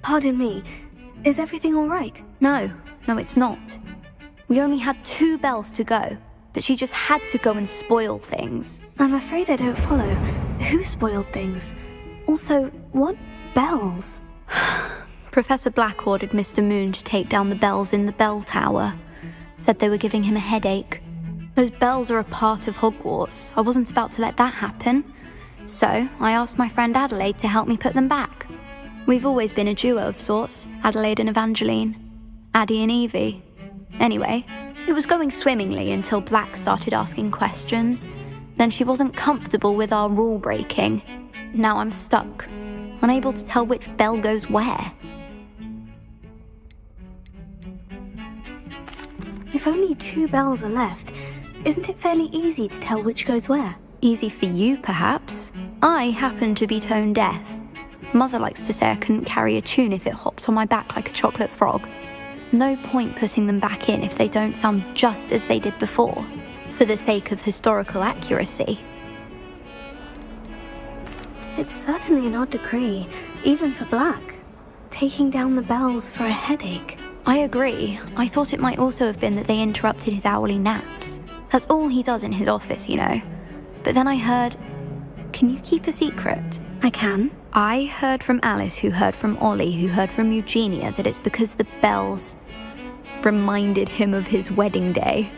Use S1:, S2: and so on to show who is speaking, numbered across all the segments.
S1: Pardon me, is everything all right?
S2: No, it's not. We only had 2 bells to go, but she just had to go and spoil things.
S1: I'm afraid I don't follow. Who spoiled things? Also, what bells?
S2: Professor Black ordered Mr. Moon to take down the bells in the bell tower. Said they were giving him a headache. Those bells are a part of Hogwarts. I wasn't about to let that happen. So, I asked my friend Adelaide to help me put them back. We've always been a duo of sorts, Adelaide and Evangeline. Addie and Evie. Anyway, it was going swimmingly until Black started asking questions. Then she wasn't comfortable with our rule breaking. Now I'm stuck, unable to tell which bell goes where.
S1: If only 2 bells are left, isn't it fairly easy to tell which goes where?
S2: Easy for you, perhaps. I happen to be tone deaf. Mother likes to say I couldn't carry a tune if it hopped on my back like a chocolate frog. No point putting them back in if they don't sound just as they did before, for the sake of historical accuracy.
S1: It's certainly an odd decree, even for Black. Taking down the bells for a headache.
S2: I agree. I thought it might also have been that they interrupted his hourly naps. That's all he does in his office, you know. But then I heard... Can you keep a secret?
S1: I can.
S2: I heard from Alice, who heard from Ollie, who heard from Eugenia, that it's because the bells reminded him of his wedding day.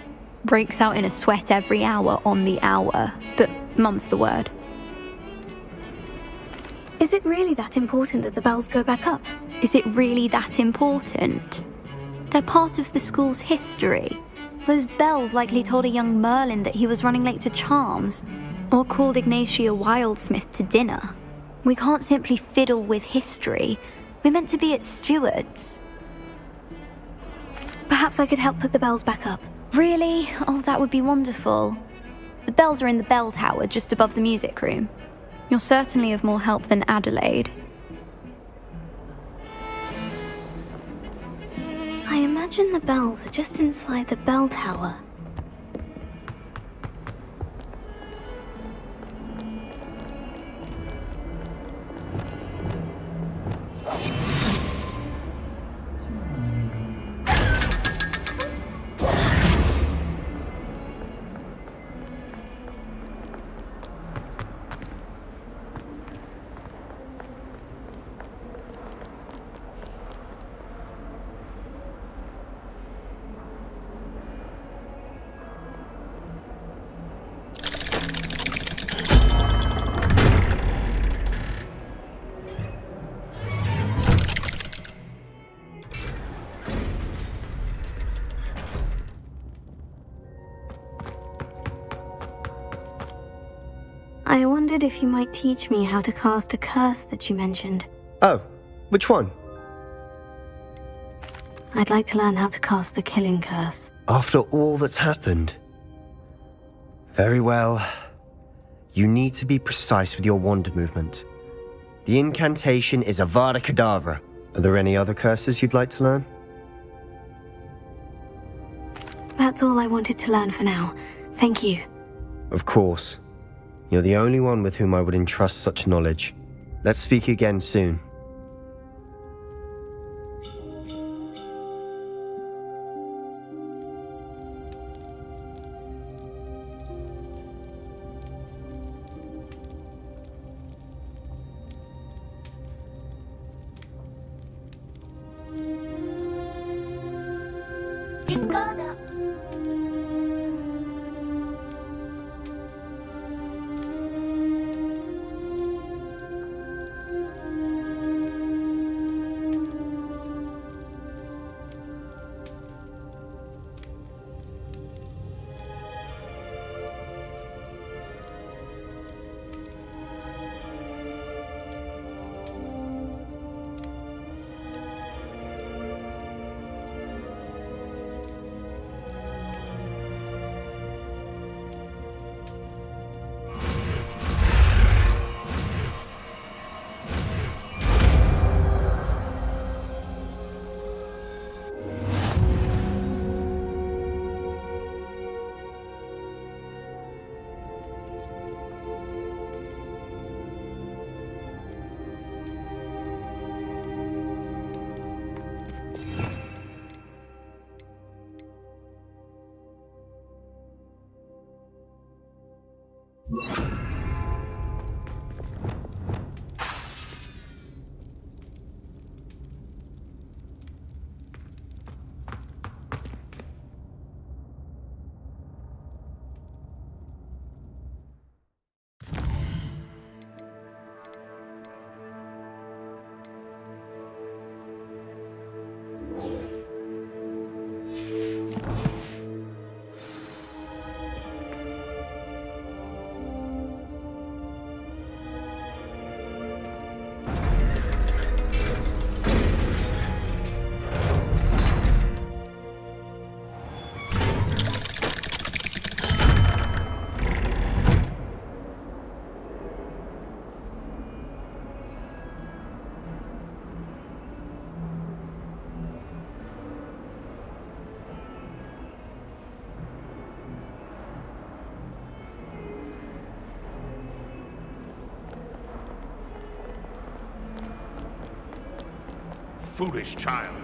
S2: Breaks out in a sweat every hour on the hour. But mum's the word.
S1: Is it really that important that the bells go back up?
S2: Is it really that important? They're part of the school's history. Those bells likely told a young Merlin that he was running late to Charms, or called Ignatia Wildsmith to dinner. We can't simply fiddle with history. We're meant to be its stewards.
S1: Perhaps I could help put the bells back up.
S2: Really? Oh, that would be wonderful. The bells are in the bell tower just above the music room. You're certainly of more help than Adelaide.
S1: I imagine the bells are just inside the bell tower. I wondered if you might teach me how to cast a curse that you mentioned.
S3: Oh, which one?
S1: I'd like to learn how to cast the killing curse.
S3: After all that's happened? Very well. You need to be precise with your wand movement. The incantation is Avada Kedavra. Are there any other curses you'd like to learn?
S1: That's all I wanted to learn for now. Thank you.
S3: Of course. You're the only one with whom I would entrust such knowledge. Let's speak again soon.
S4: foolish child.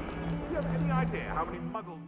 S4: Do you have any idea how many muggles...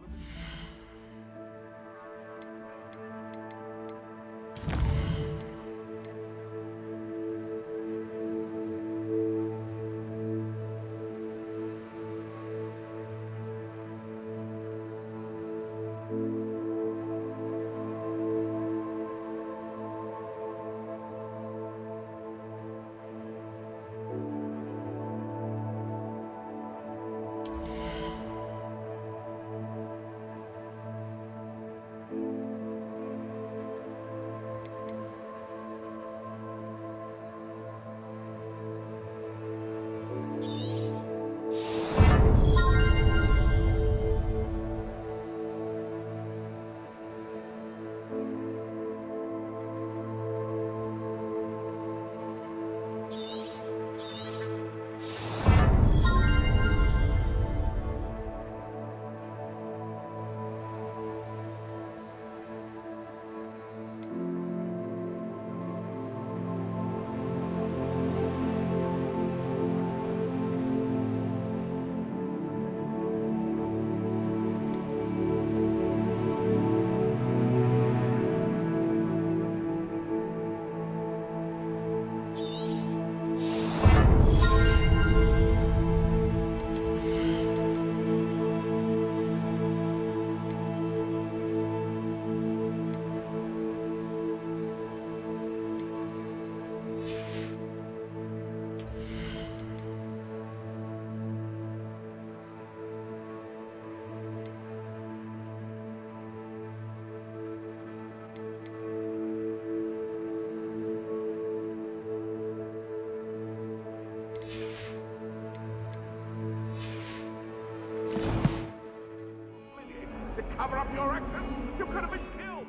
S4: Cover up your actions! You could have been killed!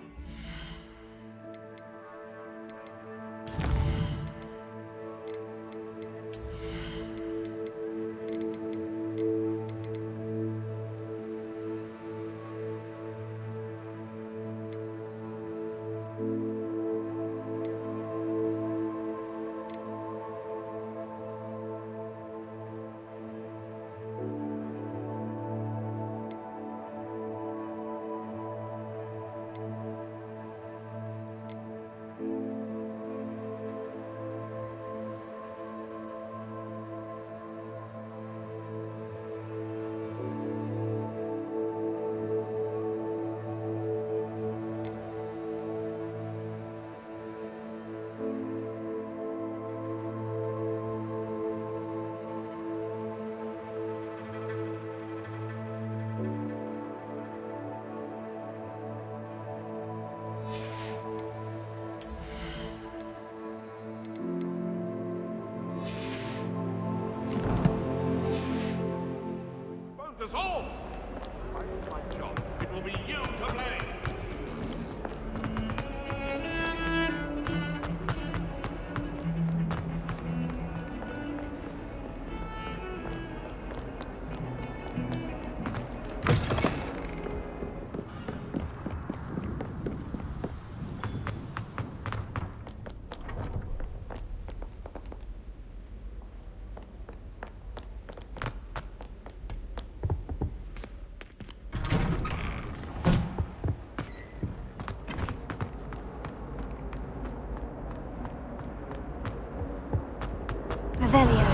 S4: Us all! If I do my job, it will be you to blame!
S1: Revelio.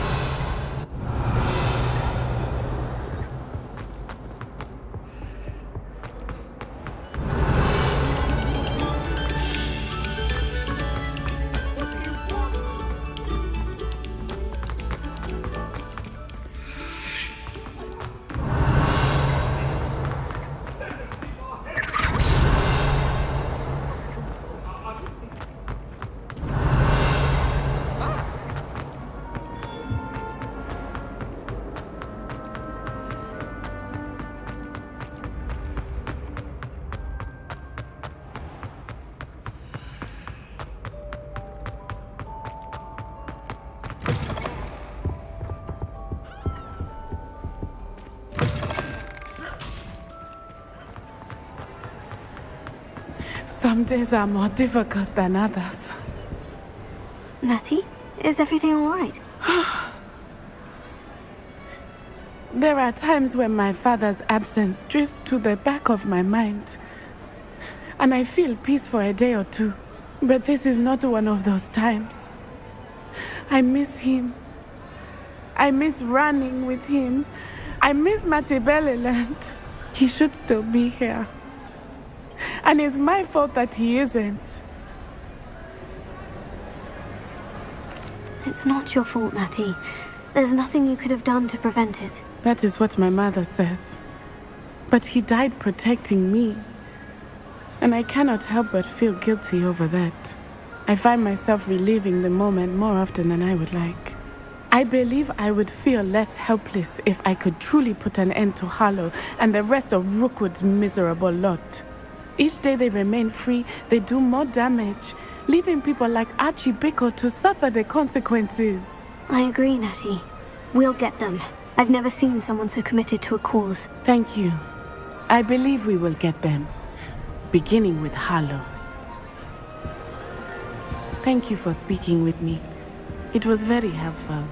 S5: Some days are more difficult than others.
S1: Natty, is everything all right?
S5: There are times when my father's absence drifts to the back of my mind, and I feel peace for a day or two. But this is not one of those times. I miss him. I miss running with him. I miss Matebeleland. He should still be here. And it's my fault that he isn't.
S1: It's not your fault, Natty. There's nothing you could have done to prevent it.
S5: That is what my mother says. But he died protecting me. And I cannot help but feel guilty over that. I find myself reliving the moment more often than I would like. I believe I would feel less helpless if I could truly put an end to Harlow and the rest of Rookwood's miserable lot. Each day they remain free, they do more damage, leaving people like Archie Bickle to suffer the consequences.
S1: I agree, Natty. We'll get them. I've never seen someone so committed to a cause.
S5: Thank you. I believe we will get them, beginning with Harlow. Thank you for speaking with me. It was very helpful.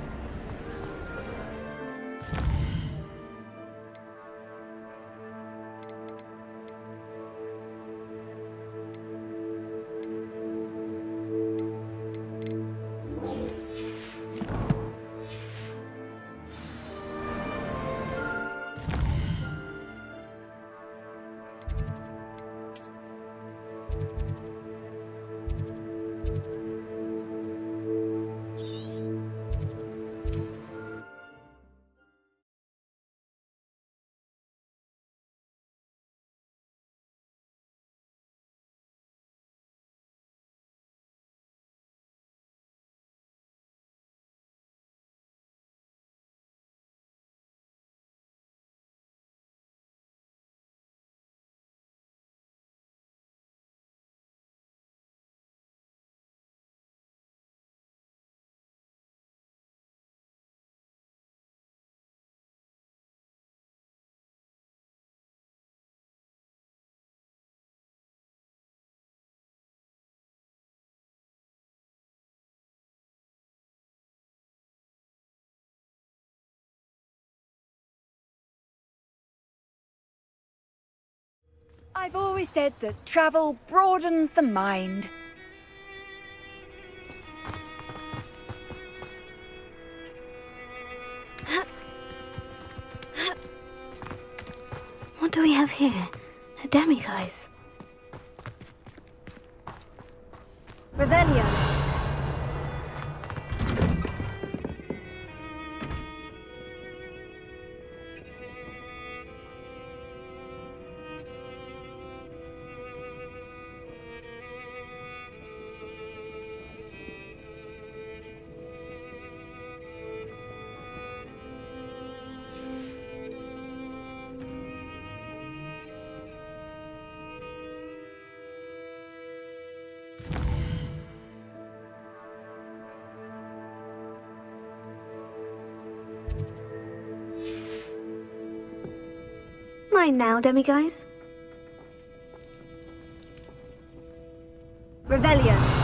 S6: I've always said that travel broadens the mind.
S1: What do we have here? A demiguise.
S6: Revelio.
S1: Mine now, demiguise.
S6: Revelio.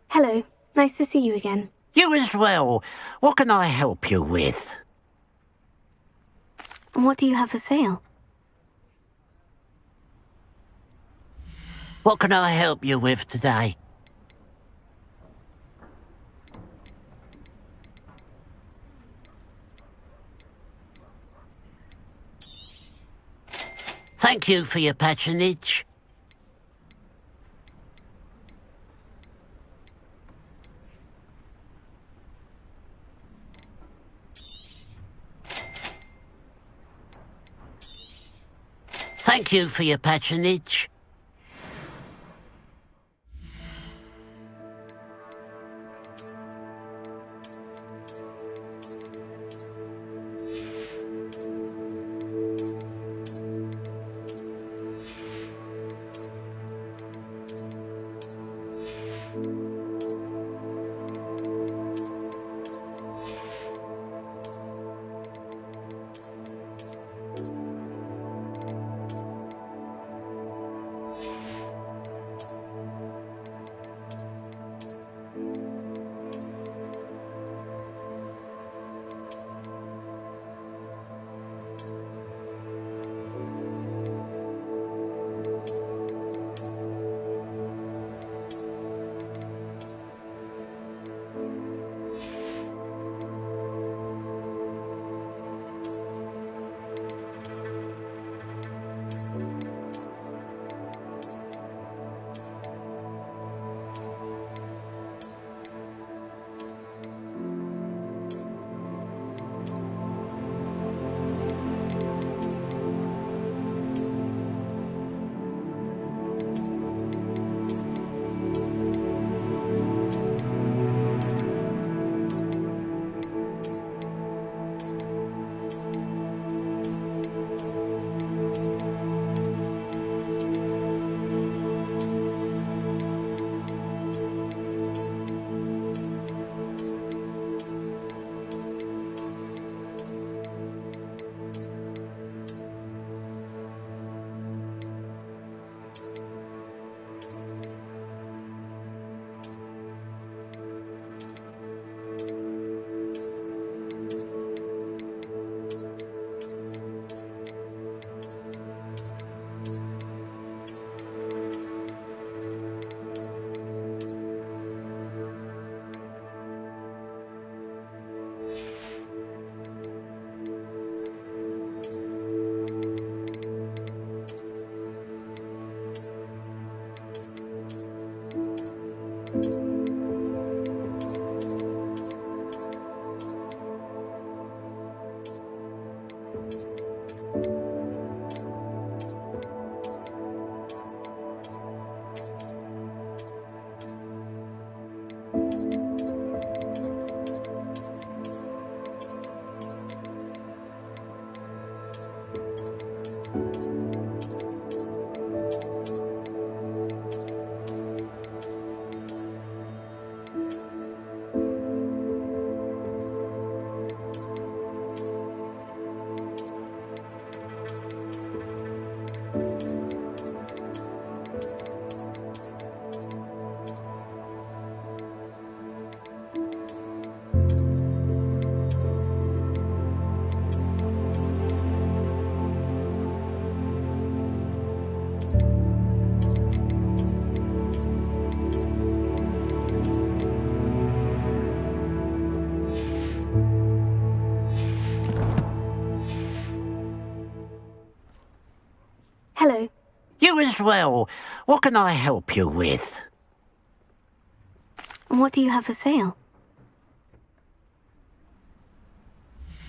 S1: Hello. Nice to see you again.
S7: You as well. What can I help you with?
S1: And what do you have for sale?
S7: What can I help you with today? Thank you for your patronage. Thank you for your patronage. you as well. What can I help you with?
S1: What do you have for sale?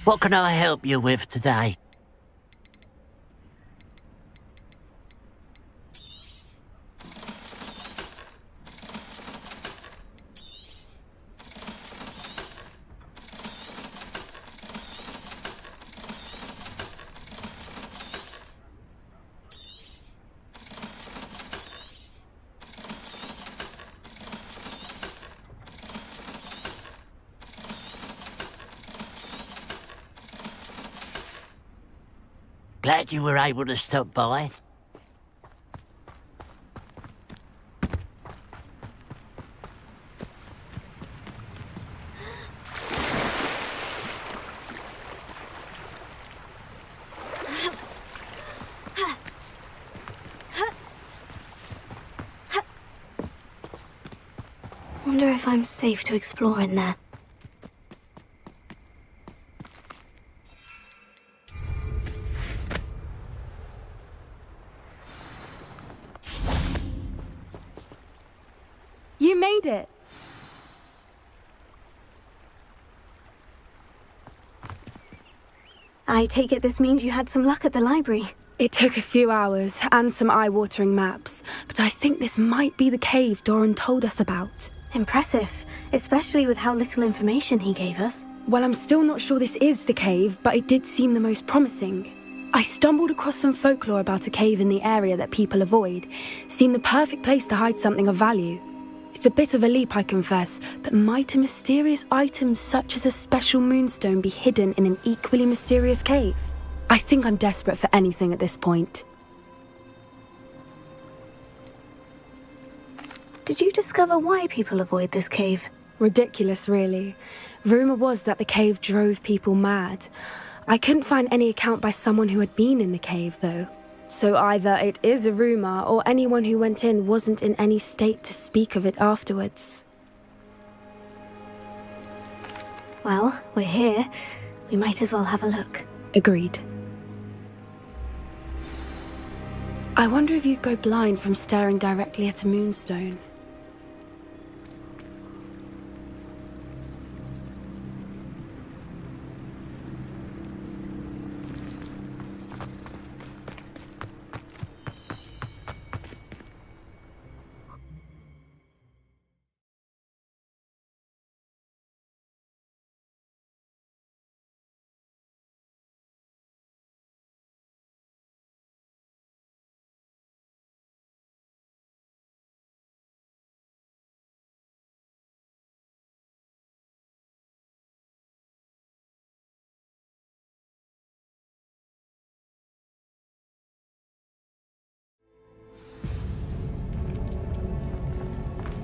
S7: What can I help you with today? Glad you were able to stop by.
S1: Wonder if I'm safe to explore in there.
S8: You made it!
S1: I take it this means you had some luck at the library.
S8: It took a few hours and some eye-watering maps, but I think this might be the cave Doran told us about.
S1: Impressive, especially with how little information he gave us.
S8: Well, I'm still not sure this is the cave, but it did seem the most promising. I stumbled across some folklore about a cave in the area that people avoid. Seemed the perfect place to hide something of value. It's a bit of a leap, I confess, but might a mysterious item such as a special moonstone be hidden in an equally mysterious cave? I think I'm desperate for anything at this point.
S1: Did you discover why people avoid this cave?
S8: Ridiculous, really. Rumour was that the cave drove people mad. I couldn't find any account by someone who had been in the cave, though. So either it is a rumour, or anyone who went in wasn't in any state to speak of it afterwards.
S1: Well, we're here. We might as well have a look.
S8: Agreed. I wonder if you'd go blind from staring directly at a moonstone.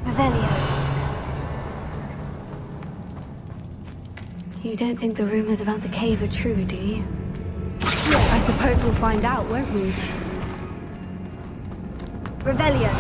S1: Revelio. You don't think the rumors about the cave are true, do you?
S8: I suppose we'll find out, won't we?
S1: Revelio.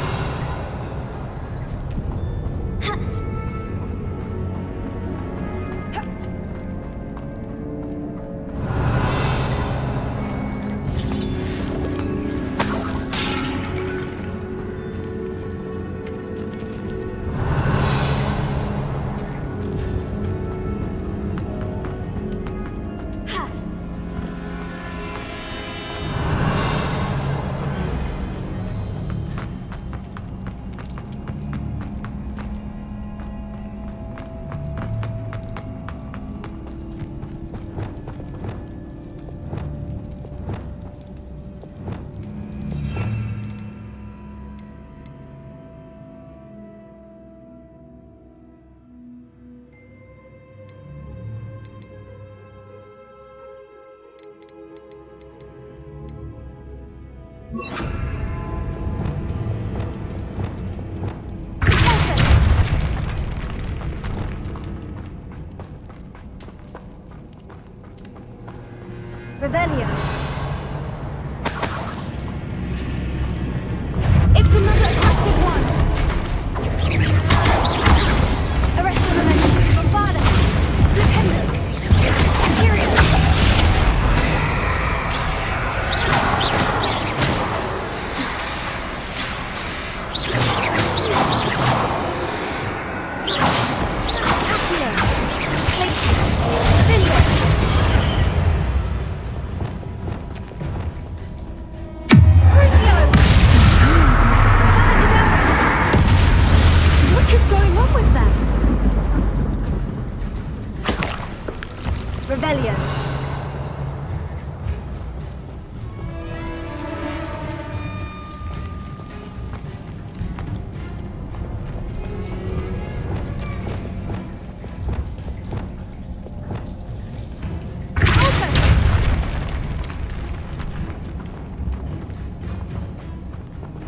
S1: Revelio.
S8: It's another aggressive one!
S1: Arrest the momentum. Bombada. Flipendo. Serious. Revelio.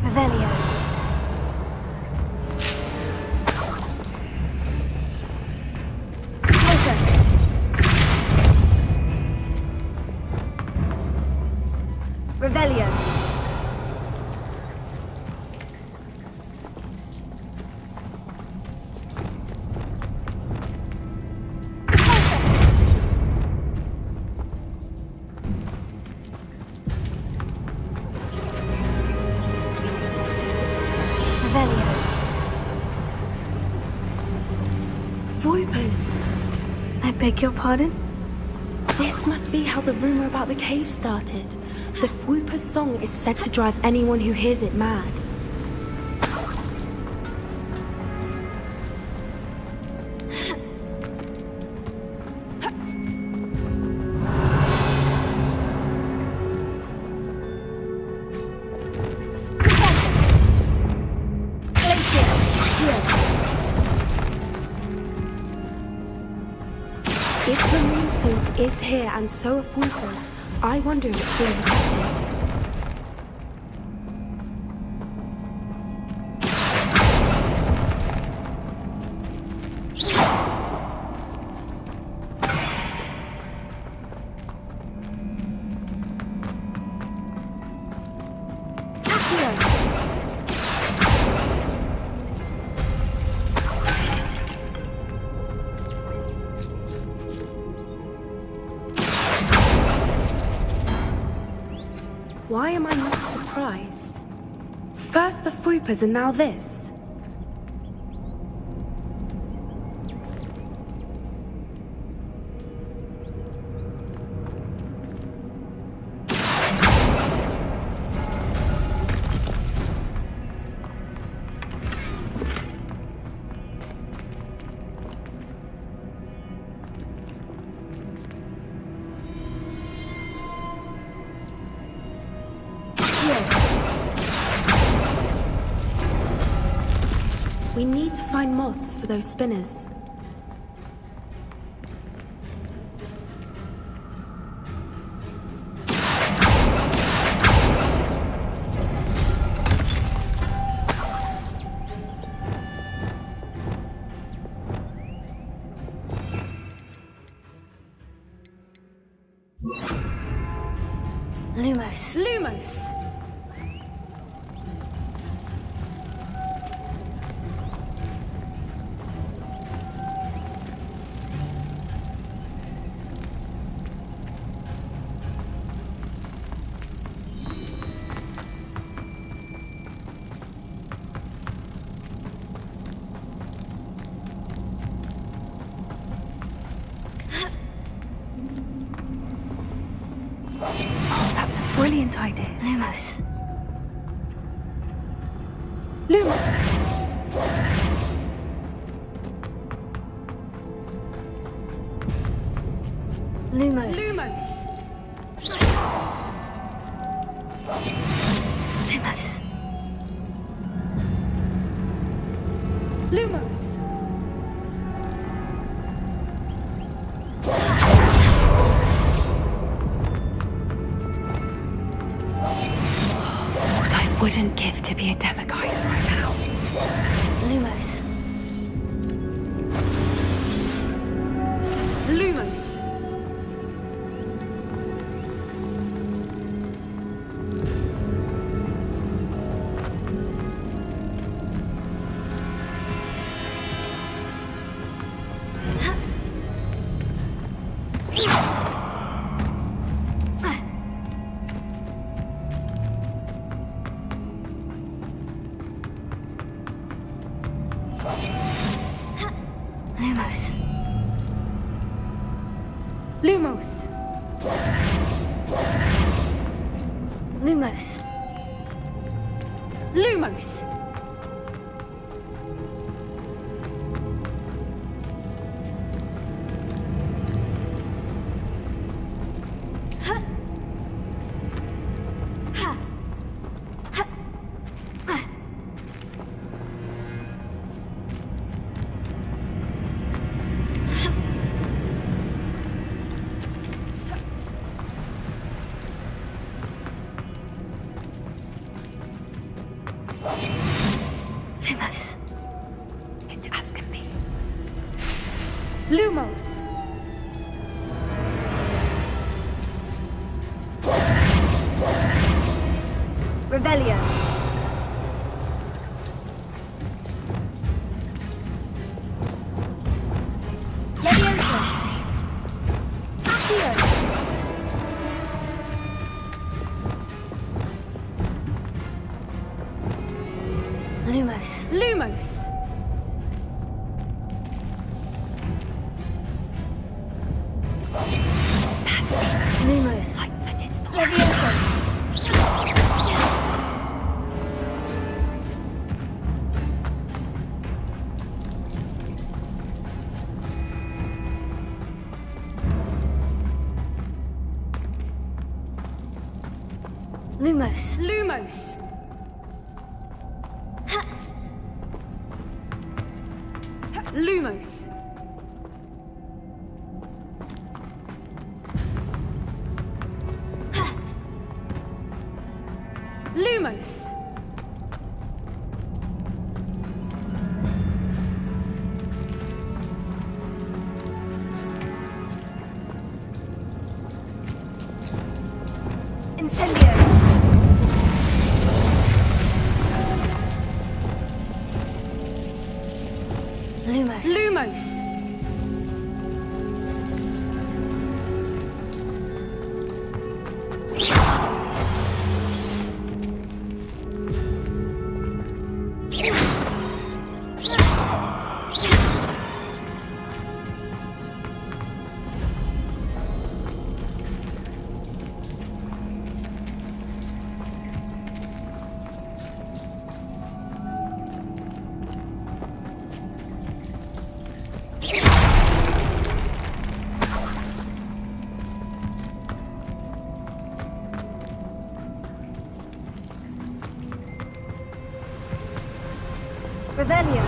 S1: Revelio. Closer. Revelio. Revelio.
S8: Voipers!
S1: I beg your pardon?
S8: This must be how the rumor about the cave started. The Fwooper's song is said to drive anyone who hears it mad. If the moonstone is here and so are Fwoopers, I wonder if it's being protected. Why am I not surprised? First the Fwoopers and now this. We need to find moths for those spinners.
S1: Lumos.
S8: Lumos!
S1: Oh, that's a brilliant idea. Lumos.
S8: Lumos!
S1: Lumos.
S8: Lumos!
S1: Lumos.
S8: Lumos!
S1: What I wouldn't give to be a demiguise right now. Lumos.
S8: Lumos!
S1: Lumos.
S8: Lumos!
S1: Lumos.
S8: Lumos!
S1: Revelio. Leviosa. Accio. Lumos.
S8: Lumos!
S1: Lumos. Leviosa. Lumos.
S8: Lumos! Lumos! Lumos!
S1: Incendio. Lumos.
S8: Lumos!
S1: Revelio.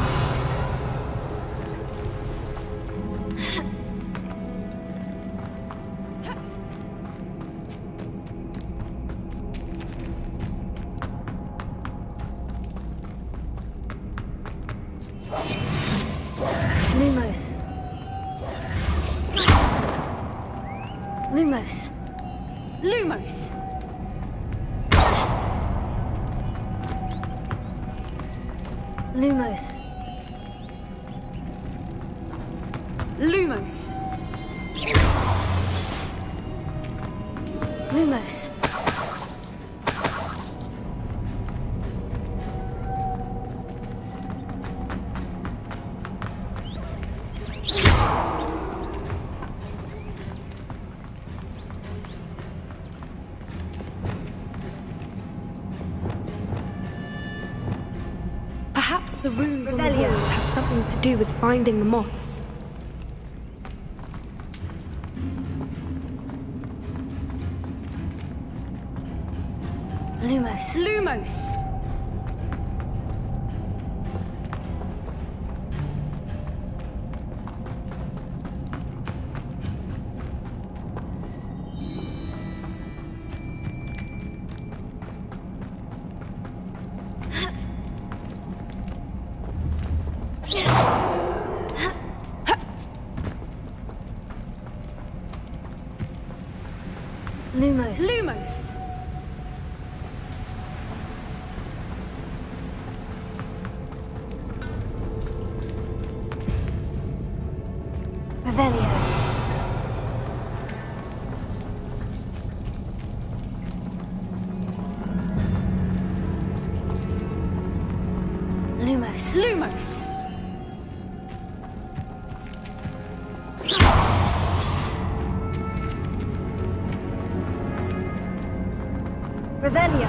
S1: Lumos. Lumos.
S8: Lumos!
S1: Lumos.
S8: Lumos!
S1: Lumos.
S8: Perhaps the runes on the
S1: Revelio.
S8: walls have something to do with finding the moths.
S1: Lumos.
S8: Lumos!
S1: Lumos.
S8: Lumos!
S1: Revelio. Lumos.
S8: Lumos!
S1: Revelio.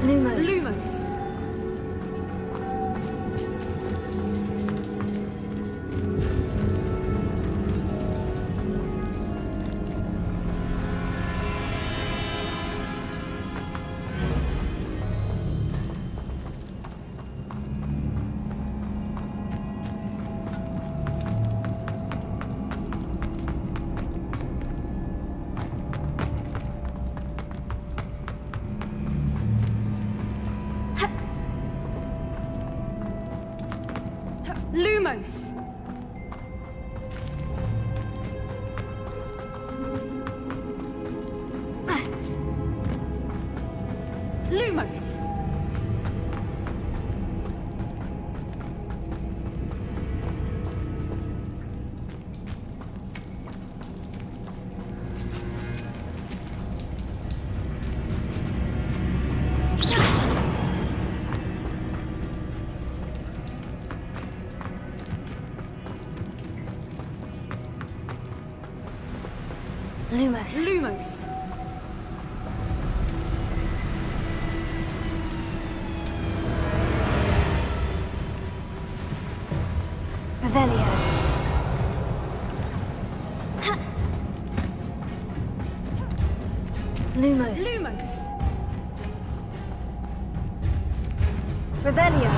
S1: Lumos.
S8: Lumos! Lumos!
S1: Lumos.
S8: Lumos.
S1: Revelio. Lumos.
S8: Lumos.
S1: Revelio.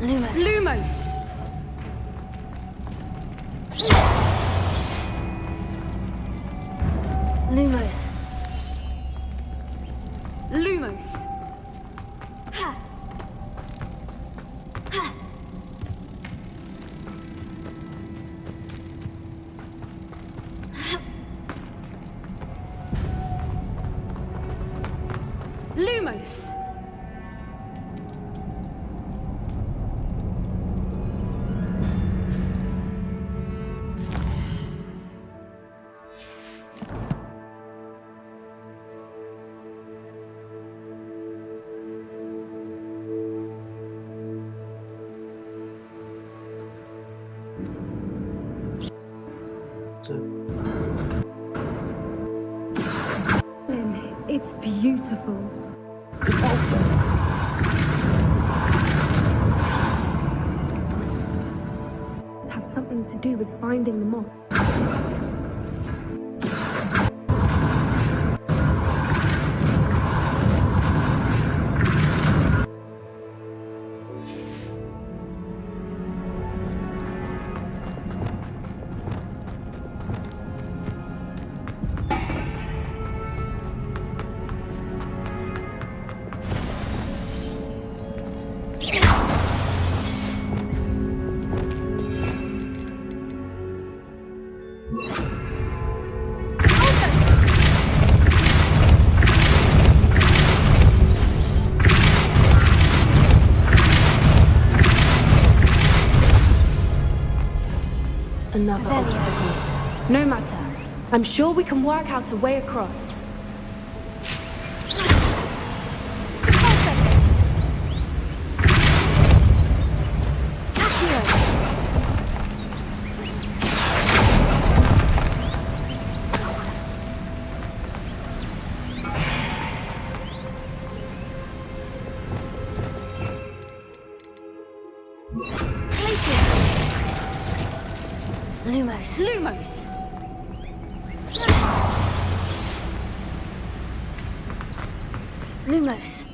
S1: Lumos.
S8: Lumos.
S1: Lumos.
S8: Lumos. Lumos. It's beautiful. Have something to do with finding the moth. Another obstacle. No matter. I'm sure we can work out a way across.
S1: Lumos.
S8: Lumos.
S1: Lumos.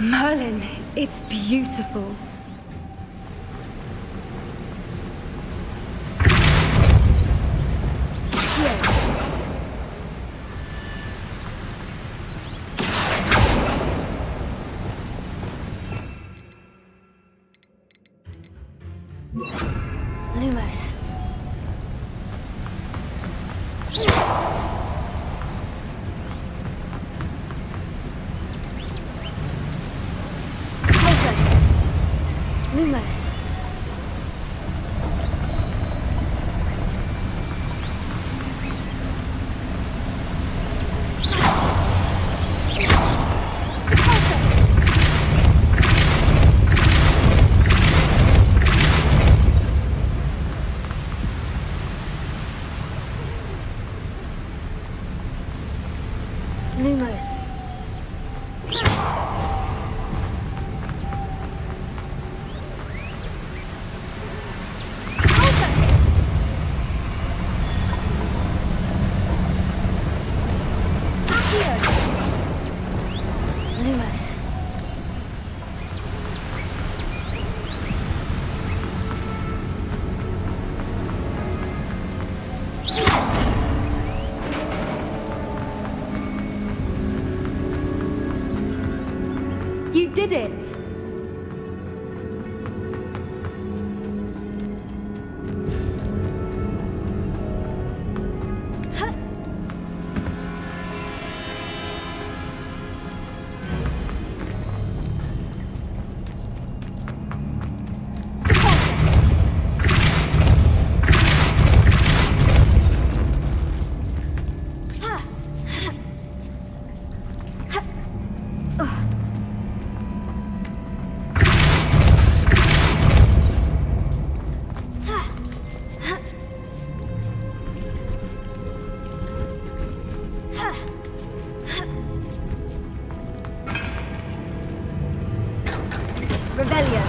S8: Merlin, it's beautiful.
S1: Lumos. Lumos. Lumos. Lumos.
S8: did it!
S1: Revelio.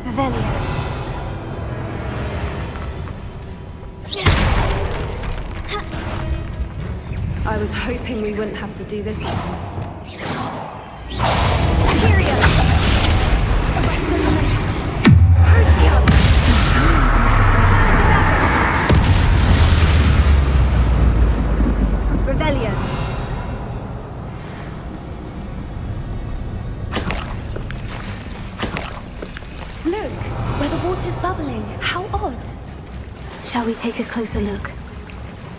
S1: Revelio.
S8: I was hoping we wouldn't have to do this again.
S1: Revelio.
S8: Look, where the water's bubbling. How odd.
S1: Shall we take a closer look?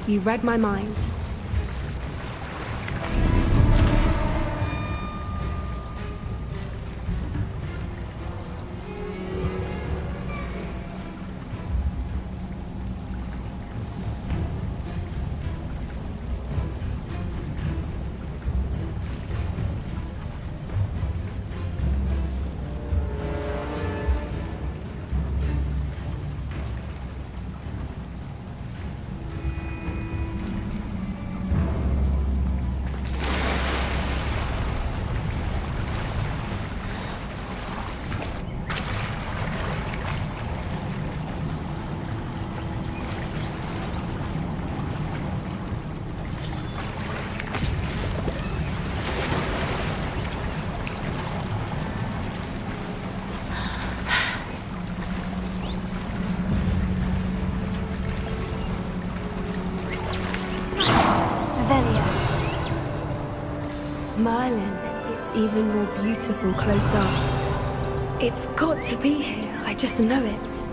S8: You read my mind. Merlin, it's even more beautiful close up. It's got to be here, I just know it.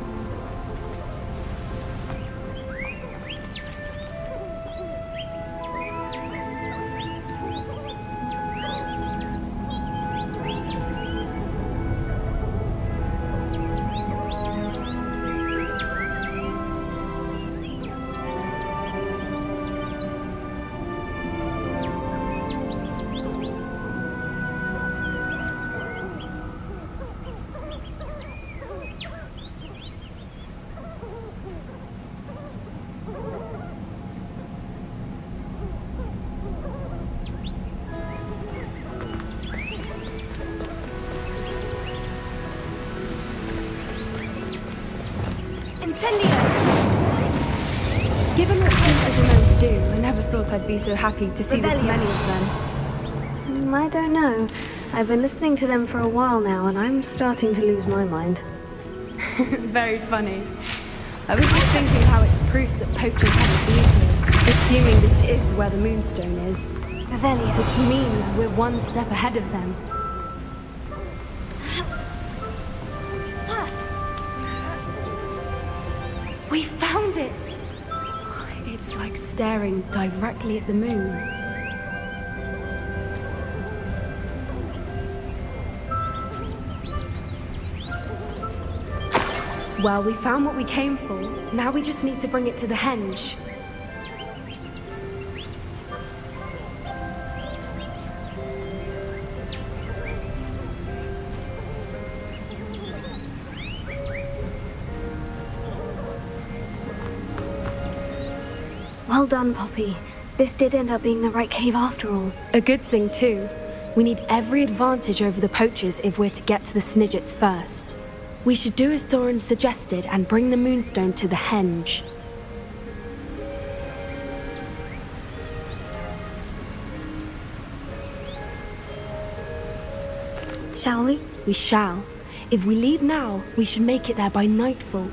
S8: Given what hunters are known to do, I never thought I'd be so happy to see this many of them.
S1: I don't know. I've been listening to them for a while now, and I'm starting to lose my mind.
S8: Very funny. I was just thinking how it's proof that poachers haven't been here, assuming this is where the Moonstone is.
S1: Revelio.
S8: Which means we're one step ahead of them. We found it! It's like staring directly at the moon. Well, we found what we came for. Now we just need to bring it to the henge.
S1: Well done, Poppy. This did end up being the right cave after all.
S8: A good thing, too. We need every advantage over the poachers if we're to get to the Snidgets first. We should do as Doran suggested and bring the Moonstone to the henge.
S1: Shall we?
S8: We shall. If we leave now, we should make it there by nightfall.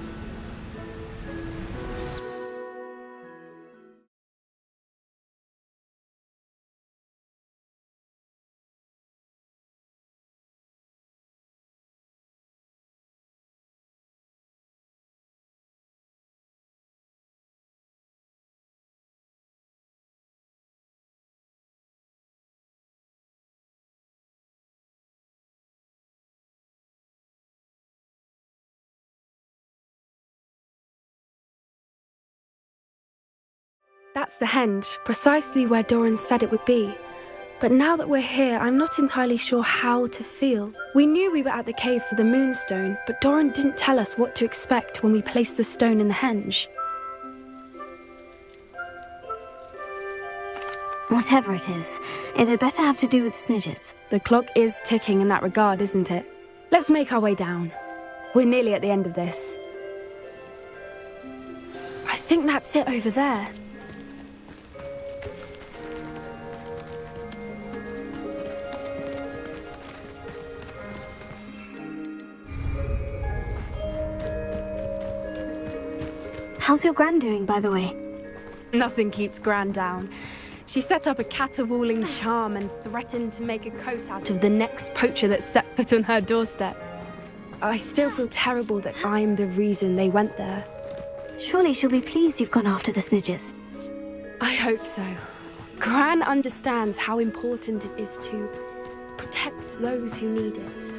S8: That's the henge, precisely where Doran said it would be. But now that we're here, I'm not entirely sure how to feel. We knew we were at the cave for the Moonstone, but Doran didn't tell us what to expect when we placed the stone in the henge.
S1: Whatever it is, it had better have to do with Snidgets.
S8: The clock is ticking in that regard, isn't it? Let's make our way down. We're nearly at the end of this. I think that's it over there.
S1: How's your Gran doing, by the way?
S8: Nothing keeps Gran down. She set up a caterwauling charm and threatened to make a coat out of the next poacher that set foot on her doorstep. I still feel terrible that I'm the reason they went there.
S1: Surely she'll be pleased you've gone after the Snidgets.
S8: I hope so. Gran understands how important it is to protect those who need it.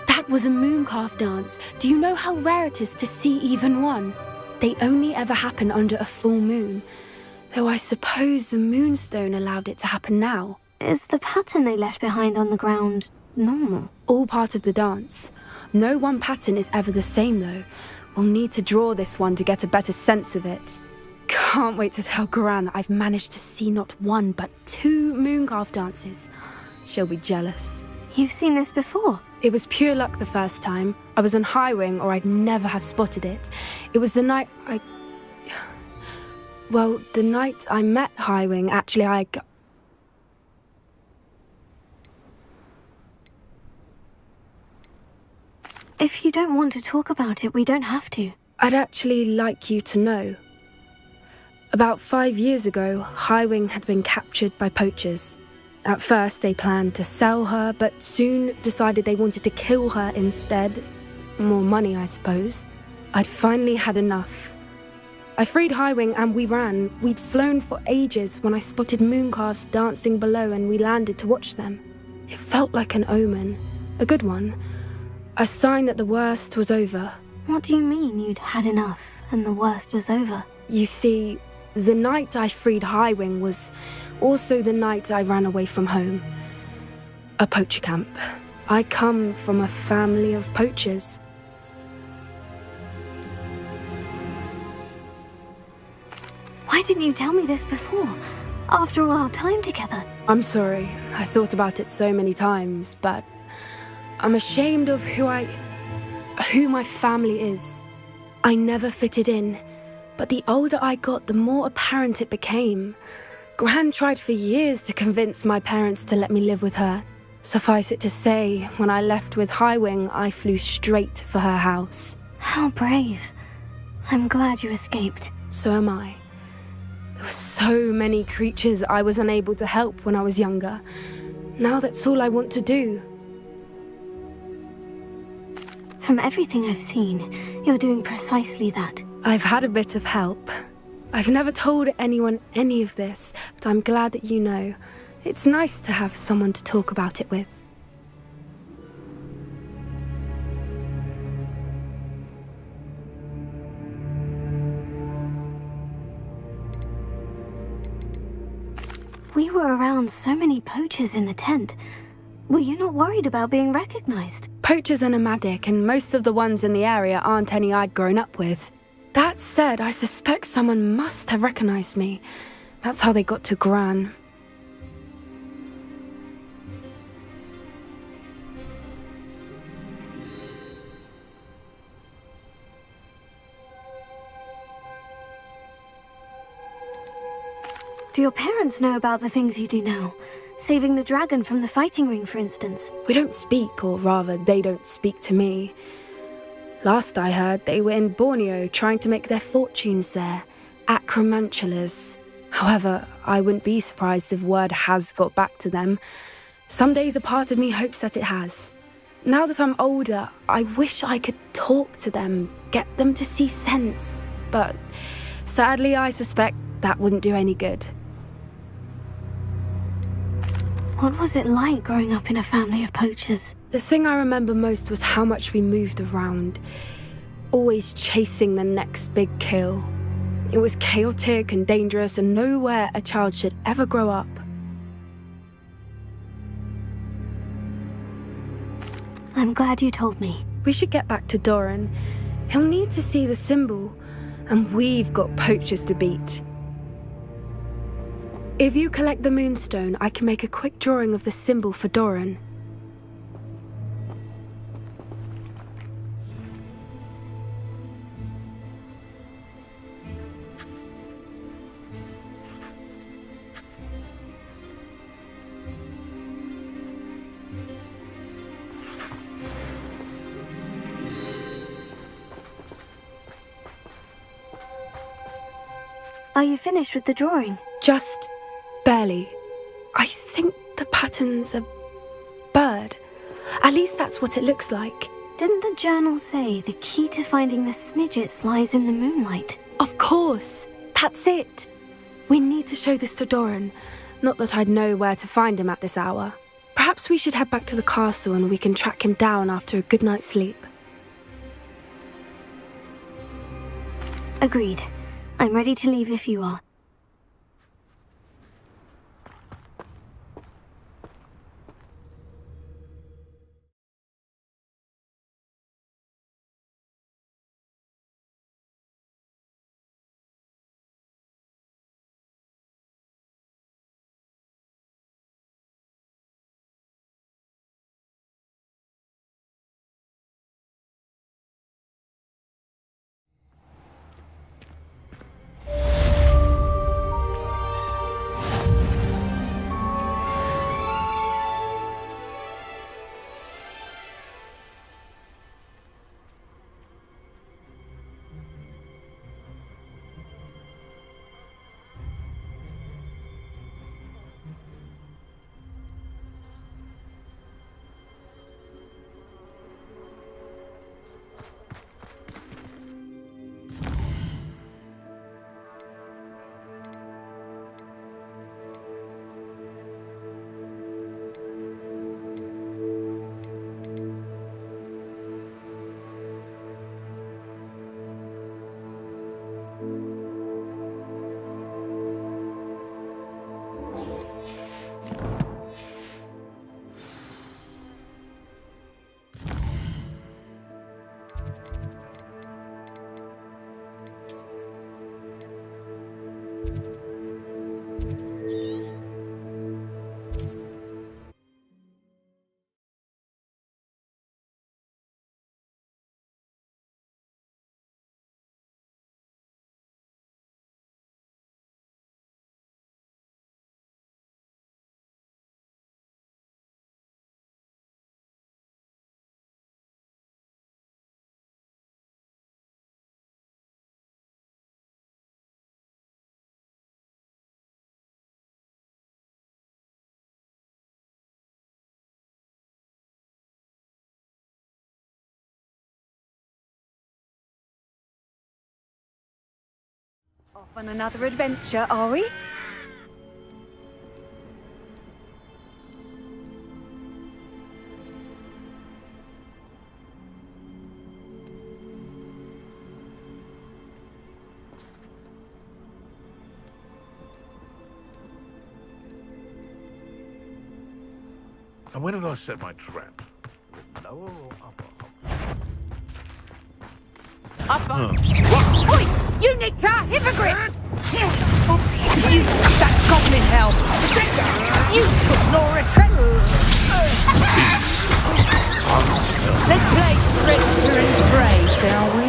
S8: That was a mooncalf dance. Do you know how rare it is to see even one? They only ever happen under a full moon. Though I suppose the Moonstone allowed it to happen now.
S1: Is the pattern they left behind on the ground normal?
S8: All part of the dance. No one pattern is ever the same, though. We'll need to draw this one to get a better sense of it. Can't wait to tell Gran that I've managed to see not one, but 2 mooncalf dances. She'll be jealous.
S1: You've seen this before?
S8: It was pure luck the first time. I was on Highwing, or I'd never have spotted it. It was the night the night I met Highwing, actually,
S1: If you don't want to talk about it, we don't have to.
S8: I'd actually like you to know. About 5 years ago, Highwing had been captured by poachers. At first, they planned to sell her, but soon decided they wanted to kill her instead. More money, I suppose. I'd finally had enough. I freed Highwing and we ran. We'd flown for ages when I spotted mooncalves dancing below and we landed to watch them. It felt like an omen. A good one. A sign that the worst was over.
S1: What do you mean you'd had enough and the worst was over?
S8: You see, the night I freed Highwing was also the night I ran away from home. A poacher camp. I come from a family of poachers.
S1: Why didn't you tell me this before? After all our time together.
S8: I'm sorry. I thought about it so many times, but I'm ashamed of who my family is. I never fitted in, but the older I got, the more apparent it became. Gran tried for years to convince my parents to let me live with her. Suffice it to say, when I left with Highwing, I flew straight for her house.
S1: How brave. I'm glad you escaped.
S8: So am I. There were so many creatures I was unable to help when I was younger. Now that's all I want to do.
S1: From everything I've seen, you're doing precisely that.
S8: I've had a bit of help. I've never told anyone any of this, but I'm glad that you know. It's nice to have someone to talk about it with.
S1: We were around so many poachers in the tent. Were you not worried about being recognized?
S8: Poachers are nomadic, and most of the ones in the area aren't any I'd grown up with. That said, I suspect someone must have recognized me. That's how they got to Gran.
S1: Do your parents know about the things you do now? Saving the dragon from the fighting ring, for instance.
S8: We don't speak, or rather, they don't speak to me. Last I heard, they were in Borneo trying to make their fortunes there, acromantulas. However, I wouldn't be surprised if word has got back to them. Some days a part of me hopes that it has. Now that I'm older, I wish I could talk to them, get them to see sense. But sadly, I suspect that wouldn't do any good.
S1: What was it like growing up in a family of poachers?
S8: The thing I remember most was how much we moved around, always chasing the next big kill. It was chaotic and dangerous, and nowhere a child should ever grow up.
S1: I'm glad you told me.
S8: We should get back to Doran. He'll need to see the symbol, and we've got poachers to beat. If you collect the moonstone, I can make a quick drawing of the symbol for Doran.
S1: Are you finished with the drawing?
S8: Just barely. I think the pattern's a bird. At least that's what it looks like.
S1: Didn't the journal say the key to finding the Snidgets lies in the moonlight?
S8: Of course. That's it. We need to show this to Doran. Not that I'd know where to find him at this hour. Perhaps we should head back to the castle and we can track him down after a good night's sleep.
S1: Agreed. I'm ready to leave if you are.
S6: Off on another adventure, are we?
S4: And when did I set my trap? Lower or upper?
S6: Upper! Oi! You nicked our hippogriff! You that goblin hell! You took Laura Trent! Let's play trickster and prey, shall we?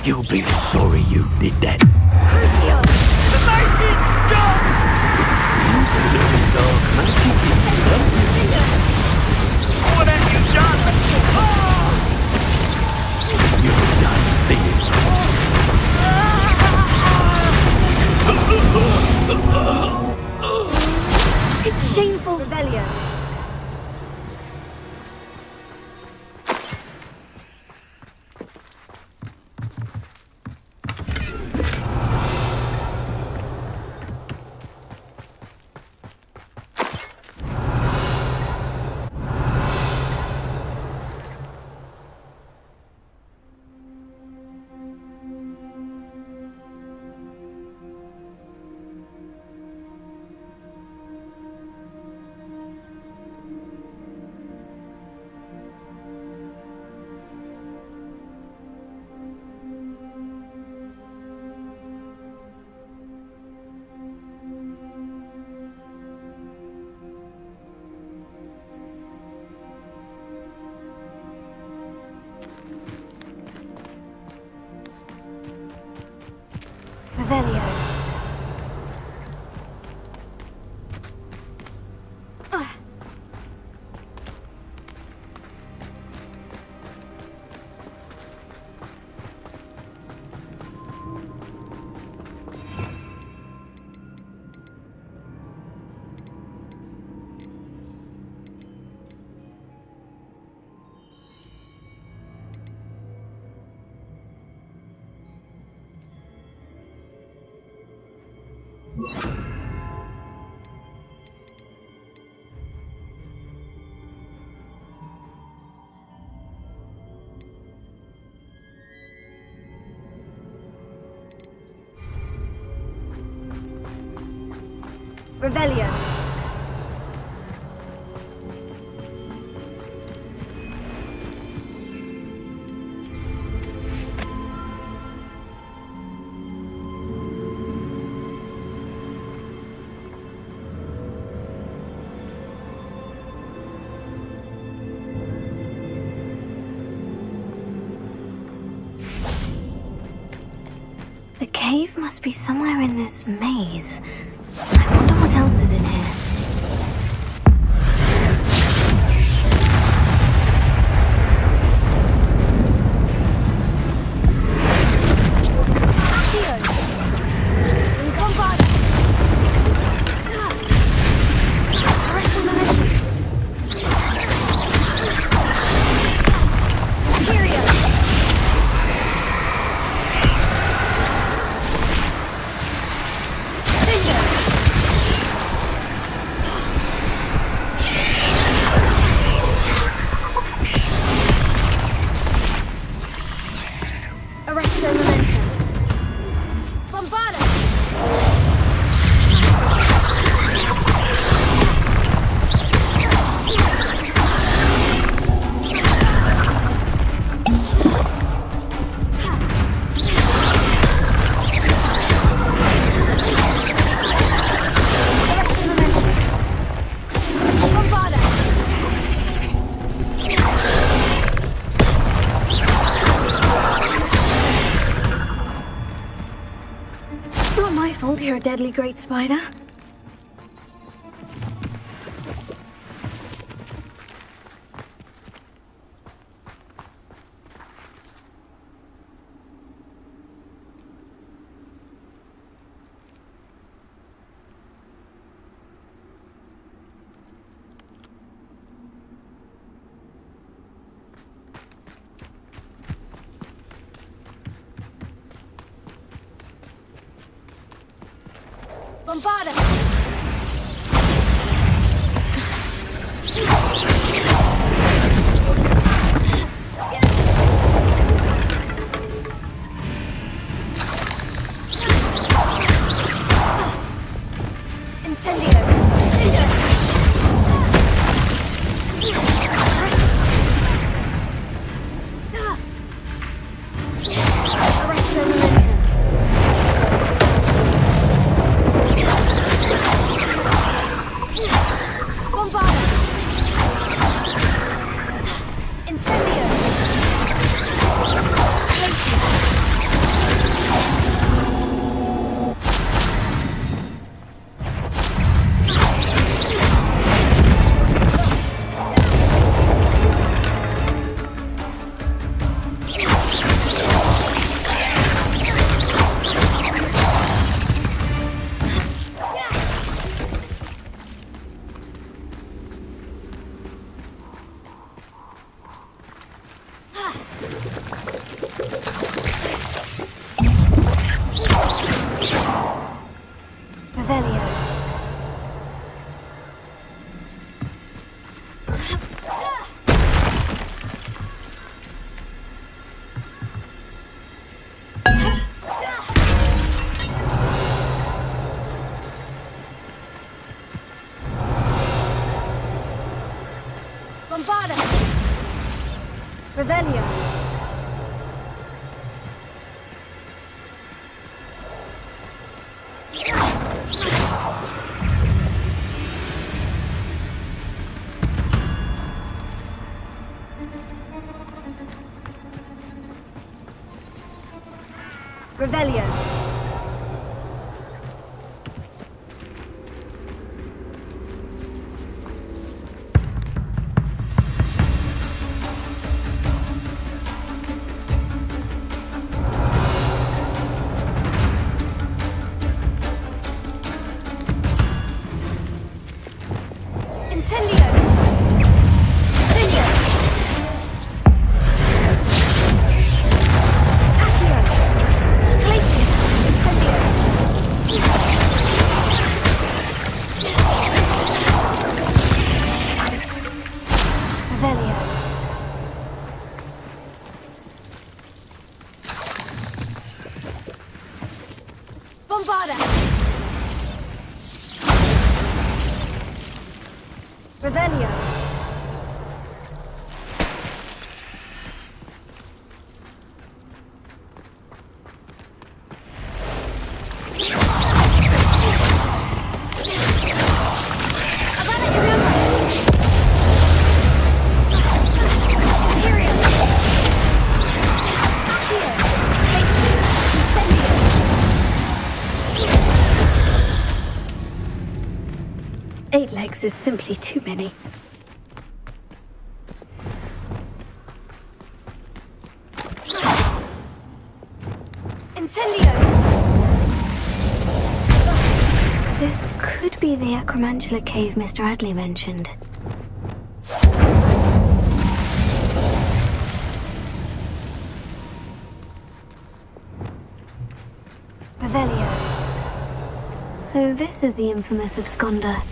S9: You'll be sorry you did that.
S6: Crucio! The magic's done!
S9: What have you done? You're done, thing.
S1: It's shameful, Revelio. Revelio. Revelio. The cave must be somewhere in this maze. I wonder what else is in here. Ninja! hear a deadly great spider?
S2: Bombarda! Bombarda! Revelio! Revelio! Bombarda! Revelio!
S1: Eight legs is simply too many.
S2: Incendio!
S1: This could be the Acromantula cave Mr. Adley mentioned. Revelio. So this is the infamous absconder.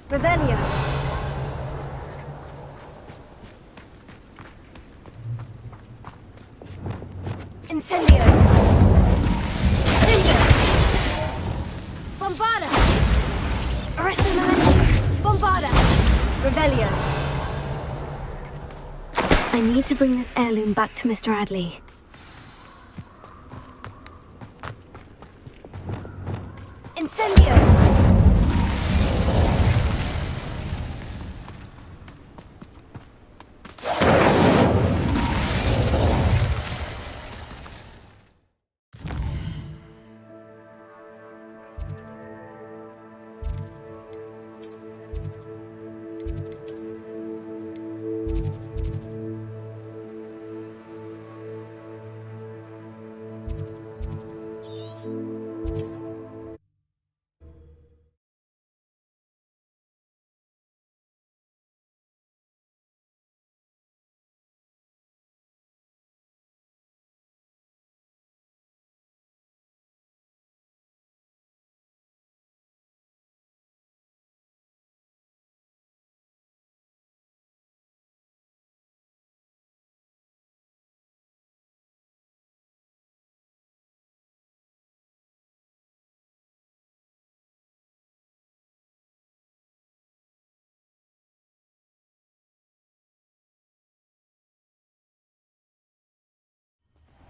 S1: Revelio. Incendio. Incendio. Bombarda. Arresto momentum. Bombarda. Revelio. I need to bring this heirloom back to Mr. Adley. Incendio.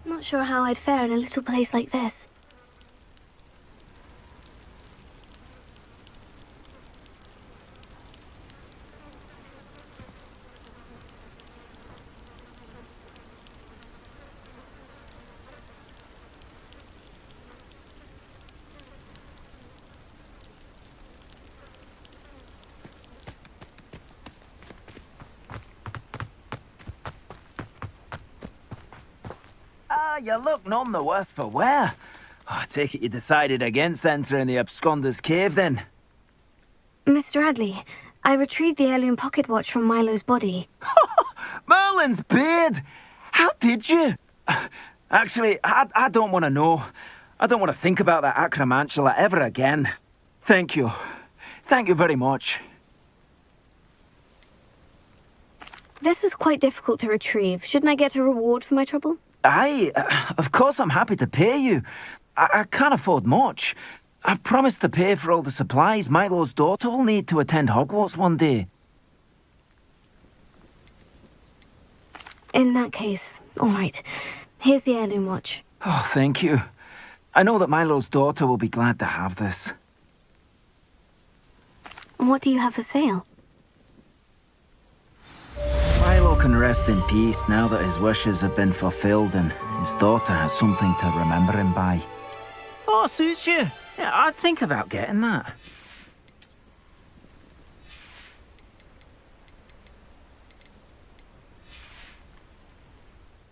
S1: Not sure how I'd fare in a little place like this.
S10: You look none the worse for wear. I take it you decided against entering the Absconder's Cave, then?
S1: Mr. Adley, I retrieved the heirloom pocket watch from Milo's body.
S10: Merlin's beard! How did you? Actually, I don't want to know. I don't want to think about that acromantula ever again. Thank you. Thank you very much.
S1: This is quite difficult to retrieve. Shouldn't I get a reward for my trouble?
S10: Of course I'm happy to pay you. I can't afford much. I've promised to pay for all the supplies Milo's daughter will need to attend Hogwarts one day.
S1: In that case, all right. Here's the heirloom watch.
S10: Oh, thank you. I know that Milo's daughter will be glad to have this.
S1: What do you have for sale?
S10: Milo can rest in peace now that his wishes have been fulfilled and his daughter has something to remember him by. Oh, suits you. Yeah, I'd think about getting that.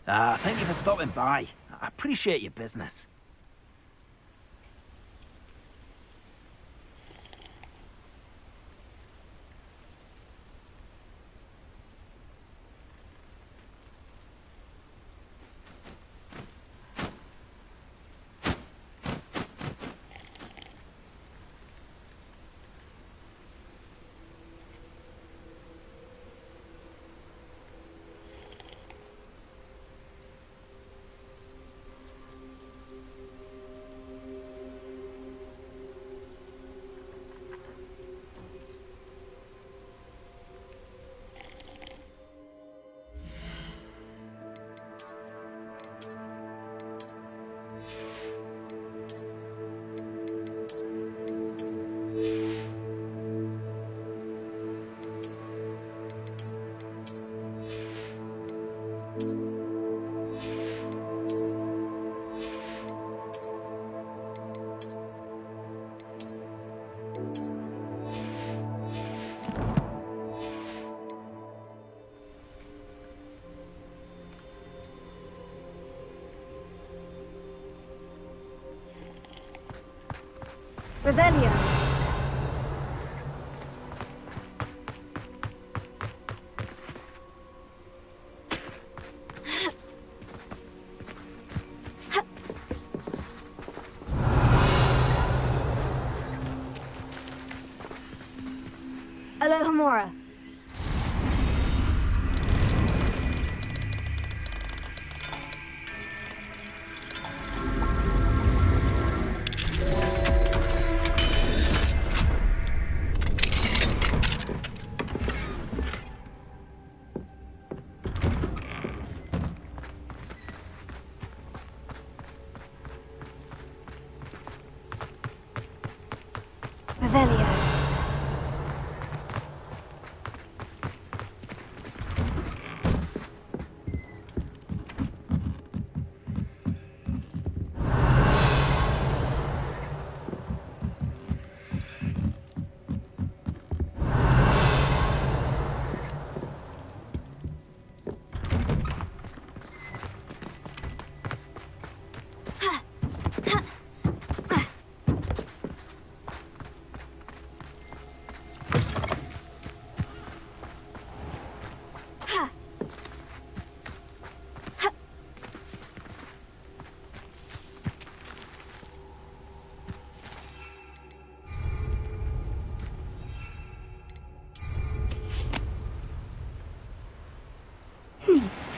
S10: Thank you for stopping by. I appreciate your business.
S1: Revelio. Alohomora. Revelio.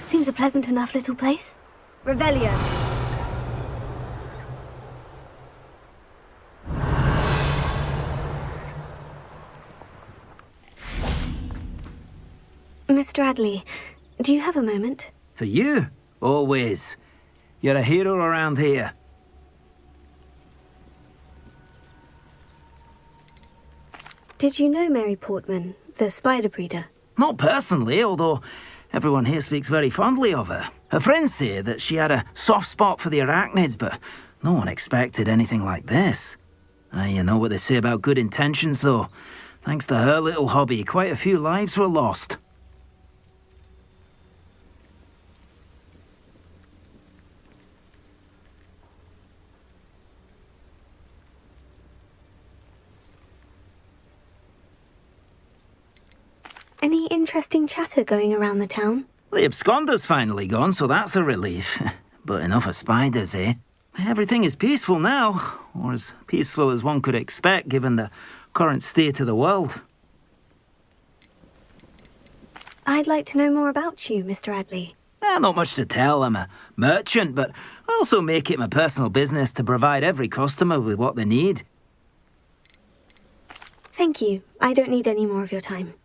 S1: Seems a pleasant enough little place. Revelio. Mr. Adley, do you have a moment?
S10: For you? Always. You're a hero around here.
S1: Did you know Mary Portman, the spider breeder?
S10: Not personally, although everyone here speaks very fondly of her. Her friends say that she had a soft spot for the arachnids, but no one expected anything like this. You know what they say about good intentions, though. Thanks to her little hobby, quite a few lives were lost.
S1: Any interesting chatter going around the town?
S10: The absconder's finally gone, so that's a relief. But enough of spiders, eh? Everything is peaceful now, or as peaceful as one could expect given the current state of the world.
S1: I'd like to know more about you, Mr. Adley.
S10: Not much to tell. I'm a merchant, but I also make it my personal business to provide every customer with what they need.
S1: Thank you. I don't need any more of your time.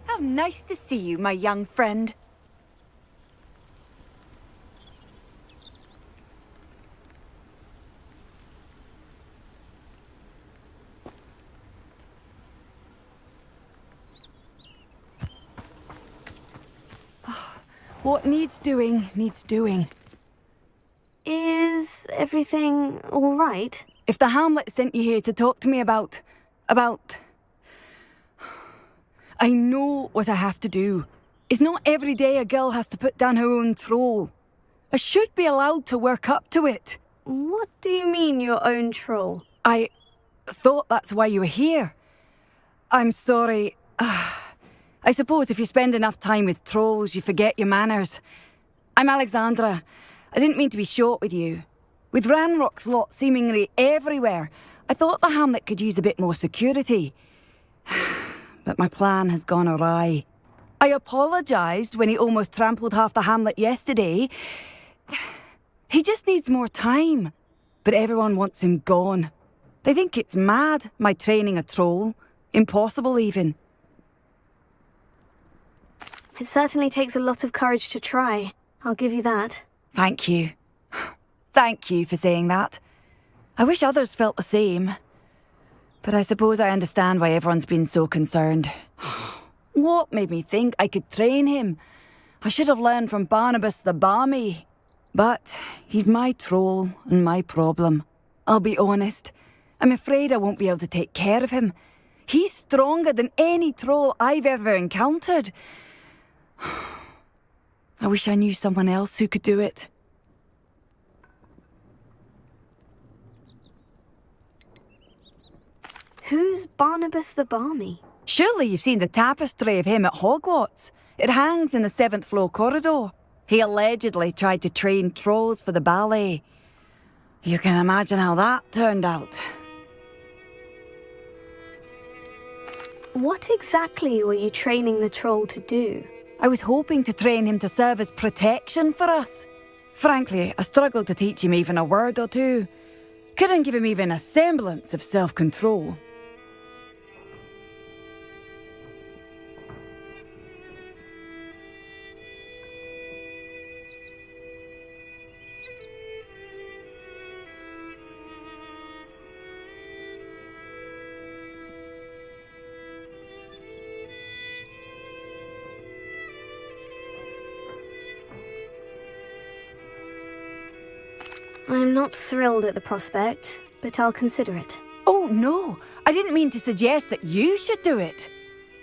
S6: How nice to see you, my young friend. What needs doing, needs doing.
S1: Is everything all right?
S6: If the Hamlet sent you here to talk to me about... I know what I have to do. It's not every day a girl has to put down her own troll. I should be allowed to work up to it.
S1: What do you mean, your own troll?
S6: I thought that's why you were here. I'm sorry. I suppose if you spend enough time with trolls, you forget your manners. I'm Alexandra. I didn't mean to be short with you. With Ranrock's lot seemingly everywhere, I thought the hamlet could use a bit more security. But my plan has gone awry. I apologised when he almost trampled half the hamlet yesterday. He just needs more time. But everyone wants him gone. They think it's mad, my training a troll. Impossible, even.
S1: It certainly takes a lot of courage to try. I'll give you that.
S6: Thank you. Thank you for saying that. I wish others felt the same. But I suppose I understand why everyone's been so concerned. What made me think I could train him? I should have learned from Barnabas the Balmy. But he's my troll and my problem. I'll be honest. I'm afraid I won't be able to take care of him. He's stronger than any troll I've ever encountered. I wish I knew someone else who could do it.
S1: Who's Barnabas the Balmy?
S6: Surely you've seen the tapestry of him at Hogwarts. It hangs in the 7th floor corridor. He allegedly tried to train trolls for the ballet. You can imagine how that turned out.
S1: What exactly were you training the troll to do?
S6: I was hoping to train him to serve as protection for us. Frankly, I struggled to teach him even a word or two. Couldn't give him even a semblance of self-control.
S1: I'm not thrilled at the prospect, but I'll consider it.
S6: Oh, no. I didn't mean to suggest that you should do it.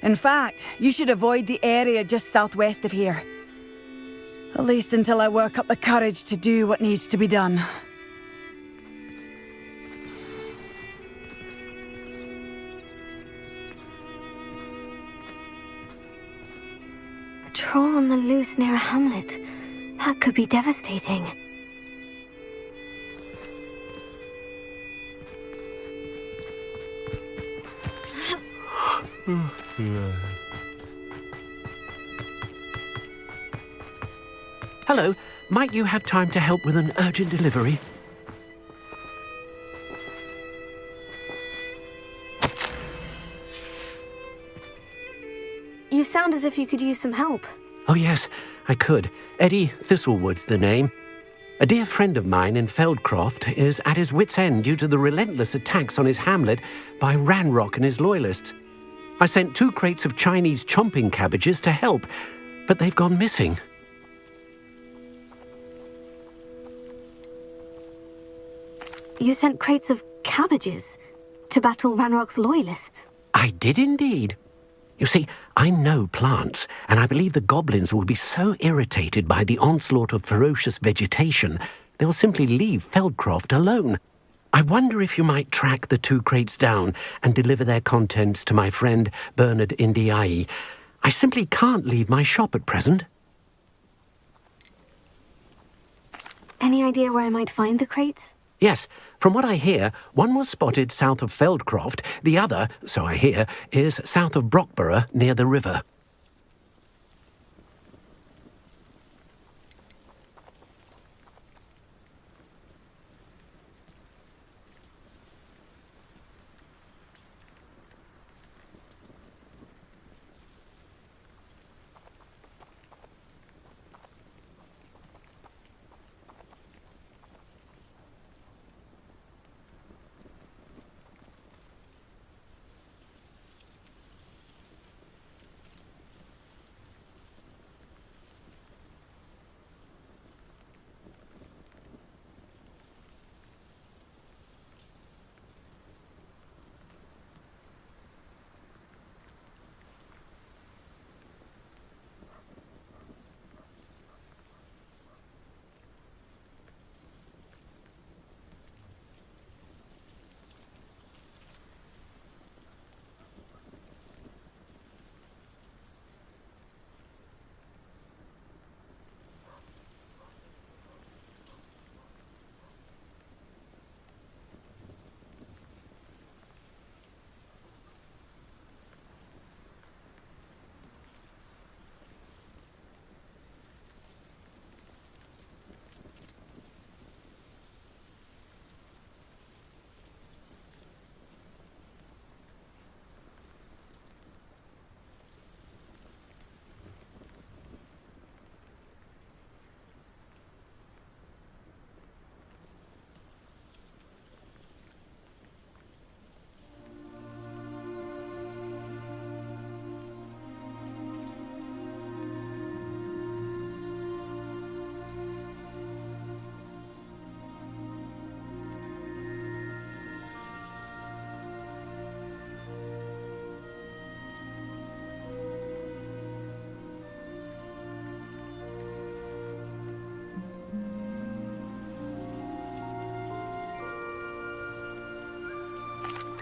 S6: In fact, you should avoid the area just southwest of here. At least until I work up the courage to do what needs to be done.
S1: A troll on the loose near a hamlet. That could be devastating.
S9: Hello, might you have time to help with an urgent delivery?
S1: You sound as if you could use some help.
S9: Oh yes, I could. Eddie Thistlewood's the name. A dear friend of mine in Feldcroft is at his wit's end due to the relentless attacks on his hamlet by Ranrock and his loyalists. I sent 2 crates of Chinese chomping cabbages to help, but they've gone missing.
S1: You sent crates of cabbages to battle Ranrock's loyalists?
S9: I did indeed. You see, I know plants, and I believe the goblins will be so irritated by the onslaught of ferocious vegetation, they'll simply leave Feldcroft alone. I wonder if you might track the 2 crates down and deliver their contents to my friend Bernard Indiai. I simply can't leave my shop at present.
S1: Any idea where I might find the crates?
S9: Yes, from what I hear, one was spotted south of Feldcroft, the other, so I hear, is south of Brockborough near the river.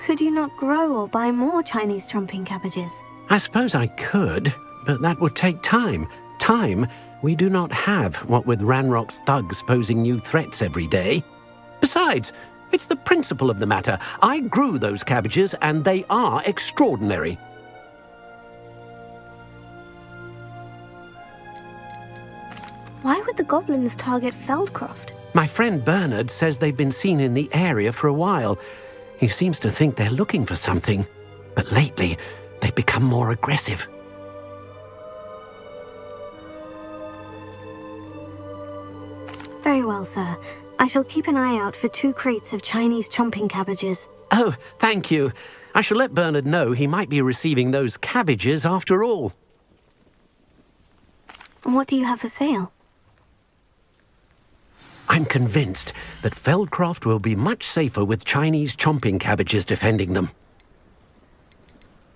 S1: Could you not grow or buy more Chinese chomping cabbages?
S9: I suppose I could, but that would take time. Time we do not have, what with Ranrock's thugs posing new threats every day. Besides, it's the principle of the matter. I grew those cabbages, and they are extraordinary.
S1: Why would the goblins target Feldcroft?
S9: My friend Bernard says they've been seen in the area for a while. He seems to think they're looking for something, but lately they've become more aggressive.
S1: Very well, sir. I shall keep an eye out for 2 crates of Chinese chomping cabbages.
S9: Oh, thank you. I shall let Bernard know he might be receiving those cabbages after all.
S1: What do you have for sale?
S9: I'm convinced that Feldcroft will be much safer with Chinese chomping cabbages defending them.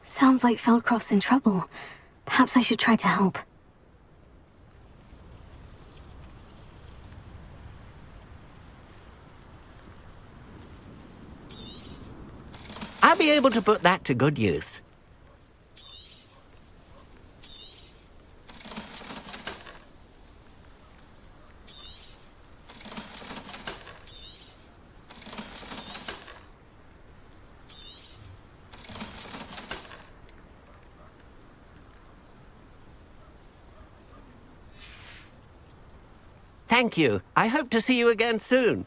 S1: Sounds like Feldcroft's in trouble. Perhaps I should try to help.
S9: I'll be able to put that to good use. Thank you. I hope to see you again soon.